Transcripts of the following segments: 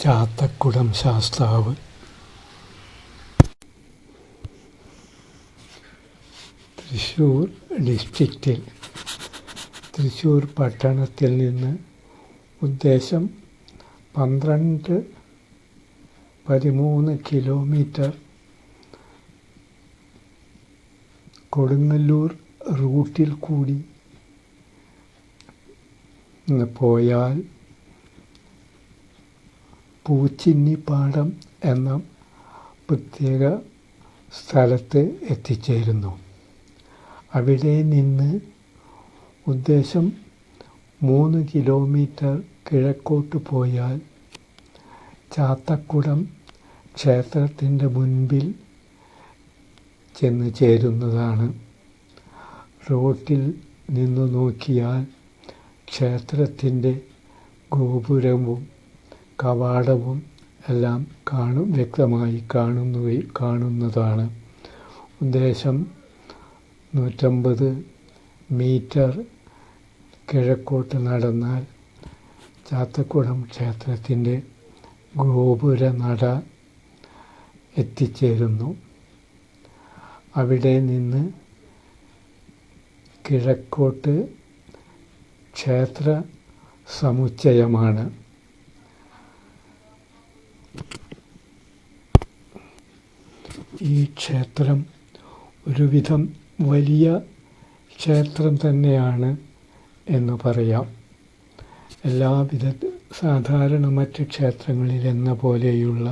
ചാത്തക്കുടം ശാസ്താവ്. തൃശ്ശൂർ ഡിസ്ട്രിക്റ്റിൽ തൃശ്ശൂർ പട്ടണത്തിൽ നിന്ന് ഉദ്ദേശം 12-13 കിലോമീറ്റർ കൊടുങ്ങല്ലൂർ റൂട്ടിൽ കൂടി പോയാൽ പൂച്ചിന്നിപ്പാടം എന്ന പ്രത്യേക സ്ഥലത്ത് എത്തിച്ചേരുന്നു. അവിടെ നിന്ന് ഉദ്ദേശം 3 കിലോമീറ്റർ കിഴക്കോട്ട് പോയാൽ ചാത്തക്കുടം ക്ഷേത്രത്തിൻ്റെ മുൻപിൽ ചെന്ന് ചേരുന്നതാണ്. റോട്ടിൽ നിന്ന് നോക്കിയാൽ ക്ഷേത്രത്തിൻ്റെ ഗോപുരവും കവാടവും എല്ലാം വ്യക്തമായി കാണുന്നതാണ്. ഉദ്ദേശം 150 മീറ്റർ കിഴക്കോട്ട് നടന്നാൽ ചാത്തക്കുടം ക്ഷേത്രത്തിൻ്റെ ഗോപുര നട എത്തിച്ചേരുന്നു. അവിടെ നിന്ന് കിഴക്കോട്ട് ക്ഷേത്ര സമുച്ചയമാണ്. ഈ ക്ഷേത്രം ഒരുവിധം വലിയ ക്ഷേത്രം തന്നെയാണ് എന്ന് പറയാം. സാധാരണ മറ്റ് ക്ഷേത്രങ്ങളിലെന്ന പോലെയുള്ള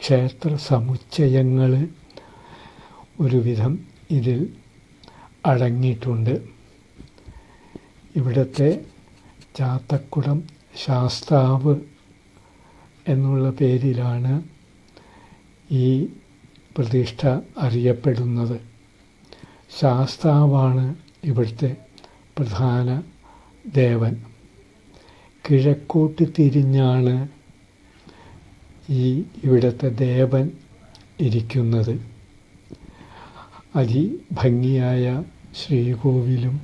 ക്ഷേത്ര സമുച്ചയങ്ങൾ ഒരുവിധം ഇതിൽ അടങ്ങിയിട്ടുണ്ട്. ഇവിടുത്തെ ചാത്തക്കുടം ശാസ്താവ് എന്നുള്ള പേരിലാണ് ഈ പ്രതിഷ്ഠ അറിയപ്പെടുന്നത്. ശാസ്താവാണ് ഇവിടുത്തെ പ്രധാന ദേവൻ. കിഴക്കോട്ട് തിരിഞ്ഞാണ് ഇവിടുത്തെ ദേവൻ ഇരിക്കുന്നത്. അതിഭംഗിയായ ശ്രീകോവിലും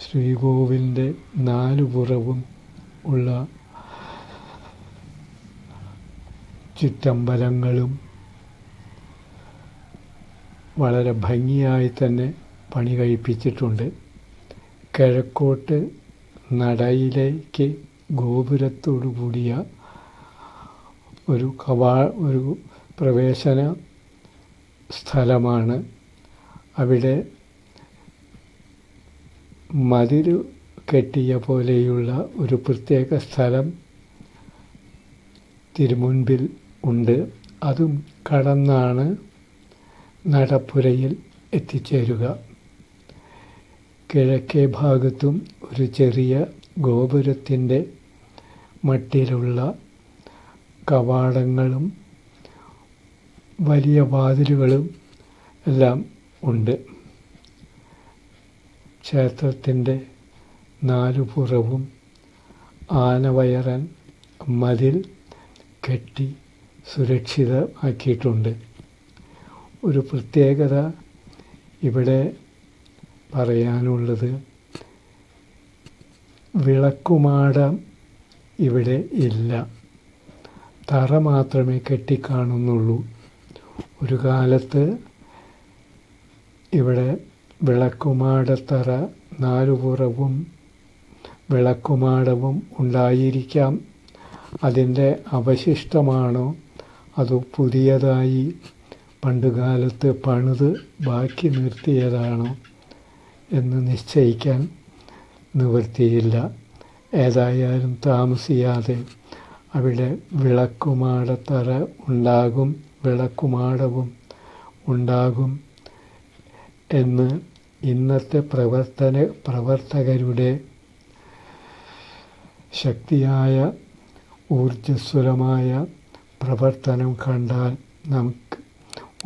ശ്രീകോവിലിൻ്റെ 4 പുറവും ഉള്ള ചുറ്റമ്പലങ്ങളും വളരെ ഭംഗിയായി തന്നെ പണി കഴിപ്പിച്ചിട്ടുണ്ട്. കിഴക്കോട്ട് നടയിലേക്ക് ഗോപുരത്തോടു കൂടിയ ഒരു പ്രവേശന സ്ഥലമാണ്. അവിടെ മതിൽ കെട്ടിയ പോലെയുള്ള ഒരു പ്രത്യേക സ്ഥലം തിരുമുൻപിൽ ഉണ്ട്. അതും കടന്നാണ് നടപ്പുരയിൽ എത്തിച്ചേരുക. കിഴക്കേ ഭാഗത്തും ഒരു ചെറിയ ഗോപുരത്തിൻ്റെ മട്ടിലുള്ള കവാടങ്ങളും വലിയ വാതിലുകളും എല്ലാം ഉണ്ട്. ക്ഷേത്രത്തിൻ്റെ 4 പുറവും ആനവയറൻ മതിൽ കെട്ടി സുരക്ഷിതമാക്കിയിട്ടുണ്ട്. ഒരു പ്രത്യേകത ഇവിടെ പറയാനുള്ളത്, വിളക്കുമാടം ഇവിടെ ഇല്ല. തറ മാത്രമേ കെട്ടിക്കാണുന്നുള്ളൂ. ഒരു കാലത്ത് ഇവിടെ വിളക്കുമാടത്തറ 4 പുറവും വിളക്കുമാടവും ഉണ്ടായിരിക്കാം. അതിൻ്റെ അവശിഷ്ടമാണോ അതോ പുതിയതായി പണ്ടുകാലത്ത് പണിത് ബാക്കി നിർത്തിയതാണോ എന്ന് നിശ്ചയിക്കാൻ നിവൃത്തിയില്ല. ഏതായാലും താമസിയാതെ അവിടെ വിളക്കുമാടത്തറ ഉണ്ടാകും, വിളക്കുമാടവും ഉണ്ടാകും എന്ന് ഇന്നത്തെ പ്രവർത്തകരുടെ ശക്തിയായ ഊർജ്ജസ്വലമായ പ്രവർത്തനം കണ്ടാൽ നമുക്ക്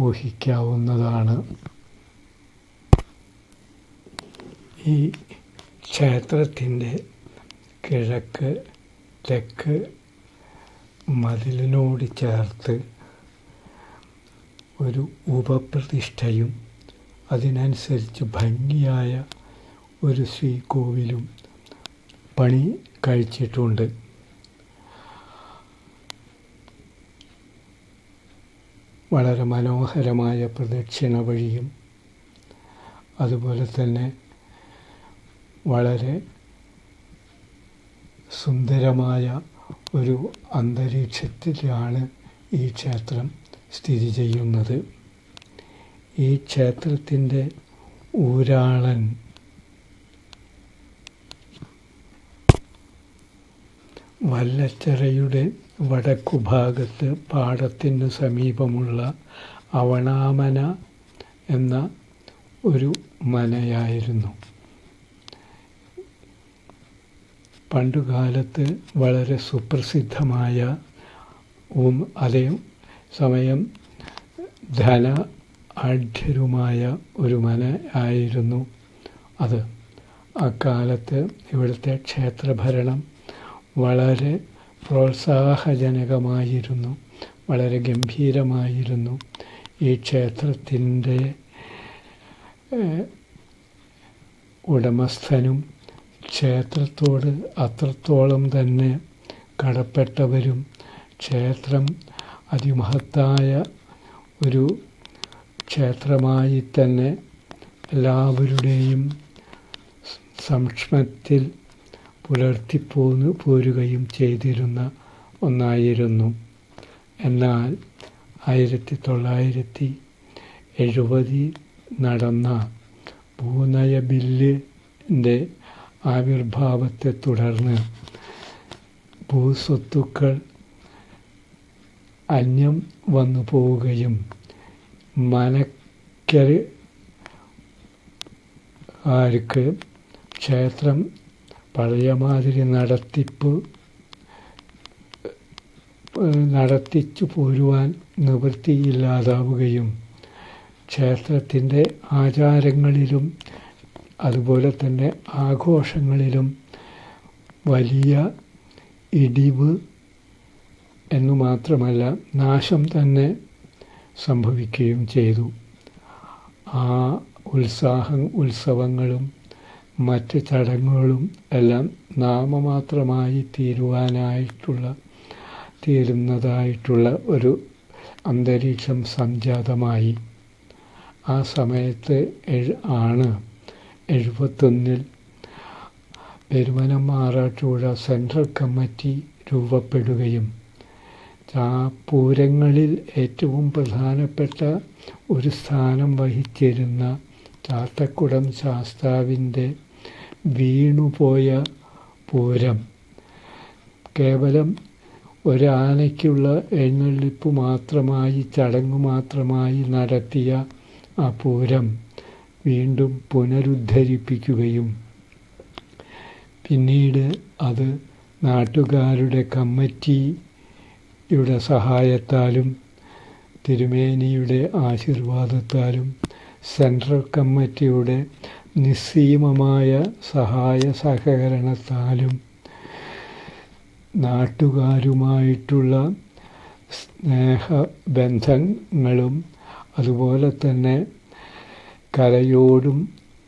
ഊഹിക്കാവുന്നതാണ്. ഈ ക്ഷേത്രത്തിൻ്റെ കിഴക്ക് തെക്ക് മതിലിനോട് ചേർത്ത് ഒരു ഉപപ്രതിഷ്ഠയും അതിനനുസരിച്ച് ഭംഗിയായ ഒരു ശ്രീകോവിലും പണി കഴിച്ചിട്ടുണ്ട്. വളരെ മനോഹരമായ പ്രദക്ഷിണ വഴിയും അതുപോലെ തന്നെ വളരെ സുന്ദരമായ ഒരു അന്തരീക്ഷത്തിലാണ് ഈ ക്ഷേത്രം സ്ഥിതി ചെയ്യുന്നത്. ഈ ക്ഷേത്രത്തിൻ്റെ ഊരാളൻ വല്ലച്ചിറയുടെ വടക്കുഭാഗത്ത് പാടത്തിന് സമീപമുള്ള അവണാമന എന്ന ഒരു മനയായിരുന്നു. പണ്ടുകാലത്ത് വളരെ സുപ്രസിദ്ധമായ അതേ സമയം ആഢ്യരുമായ ഒരു മന ആയിരുന്നു അത്. അക്കാലത്ത് ഇവിടുത്തെ ക്ഷേത്രഭരണം വളരെ പ്രോത്സാഹജനകമായിരുന്നു, വളരെ ഗംഭീരമായിരുന്നു. ഈ ക്ഷേത്രത്തിൻ്റെ ഉടമസ്ഥനും ക്ഷേത്രത്തോട് അത്രത്തോളം തന്നെ കടപ്പെട്ടവരും ക്ഷേത്രം അതിമഹത്തായ ഒരു ക്ഷേത്രമായി തന്നെ എല്ലാവരുടെയും സംക്ഷമത്തിൽ പോരുകയും ചെയ്തിരുന്ന ഒന്നായിരുന്നു. എന്നാൽ 1970 നടന്ന ഭൂനയ ബില്ലിൻ്റെ ആവിർഭാവത്തെ തുടർന്ന് ഭൂസ്വത്തുക്കൾ അന്യം വന്നു പോവുകയും മനക്കാർക്ക് ക്ഷേത്രം പഴയമാതിരി നടത്തിച്ചു പോരുവാൻ നിവൃത്തിയില്ലാതാവുകയും ക്ഷേത്രത്തിൻ്റെ ആചാരങ്ങളിലും അതുപോലെ തന്നെ ആഘോഷങ്ങളിലും വലിയ ഇടിവ് എന്നു മാത്രമല്ല നാശം സംഭവിക്കുകയും ചെയ്തു. ആ ഉത്സവങ്ങളും മറ്റ് ചടങ്ങുകളും എല്ലാം നാമമാത്രമായി തീരുന്നതായിട്ടുള്ള ഒരു അന്തരീക്ഷം സംജാതമായി. ആ സമയത്ത് ആണ് 1971 പെരുവനം ആറാട്ടുപുഴ സെൻട്രൽ കമ്മിറ്റി രൂപപ്പെടുകയും പൂരങ്ങളിൽ ഏറ്റവും പ്രധാനപ്പെട്ട ഒരു സ്ഥാനം വഹിച്ചിരുന്ന ചാത്തക്കുടം ശാസ്താവിൻ്റെ വീണുപോയ പൂരം കേവലം ഒരാനയ്ക്കുള്ള എഴുന്നള്ളിപ്പ് മാത്രമായി ചടങ്ങ് മാത്രമായി നടത്തിയ ആ പൂരം വീണ്ടും പുനരുദ്ധരിപ്പിക്കുകയും പിന്നീട് അത് നാട്ടുകാരുടെ കമ്മിറ്റിയുടെ സഹായത്താലും തിരുമേനിയുടെ ആശീർവാദത്താലും സെൻട്രൽ കമ്മിറ്റിയുടെ നിസ്സീമമായ സഹായ സഹകരണത്താലും നാട്ടുകാരുമായിട്ടുള്ള സ്നേഹബന്ധങ്ങളും അതുപോലെ തന്നെ കലയോടും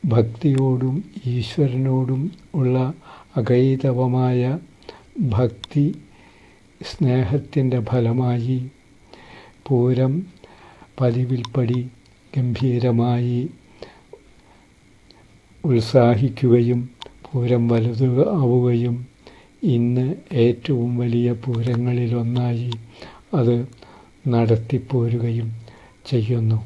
ഭക്തിയോടും ഈശ്വരനോടും ഉള്ള അഗൈതവമായ ഭക്തി സ്നേഹത്തിൻ്റെ ഫലമായി പൂരം പതിവിൽപ്പടി ഗംഭീരമായി ഉത്സാഹിക്കുകയും പൂരം വലുതാവുകയും ഇന്ന് ഏറ്റവും വലിയ പൂരങ്ങളിലൊന്നായി അത് നടത്തിപ്പോരുകയും ചെയ്യുന്നു.